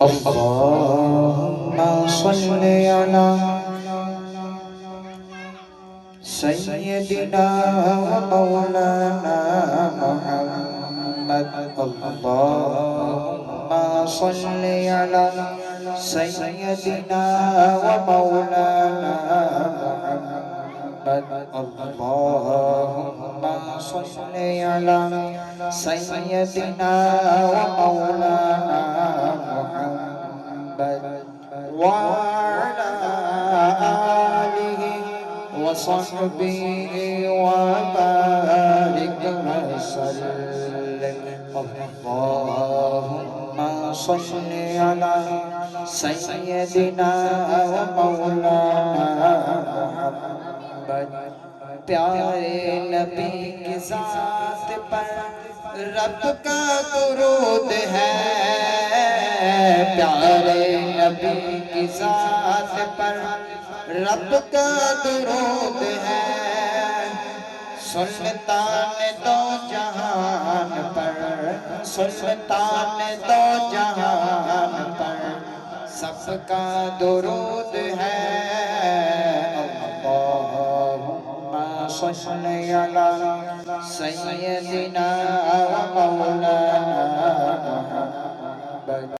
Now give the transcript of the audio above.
اللهم صل على سيدنا ومولانا محمد. اللهم صل على سيدنا ومولانا محمد. اللهم صل على سيدنا ومولانا محمد وعلى آله وصحبه وبارك وسلم. اللهم صل على سيدنا ومولانا محمد. प्यारे नबी की ज़ात पर रब का दुरूद है। प्यारे नबी की ज़ात पर रब का दुरूद है। सुल्तान दो जहान पर, सुल्तान दो जहान पर सबका दुरूद है। अल्लाहुम्मा सल्ली अला सय्यदिना व मौलाना मुहम्मद।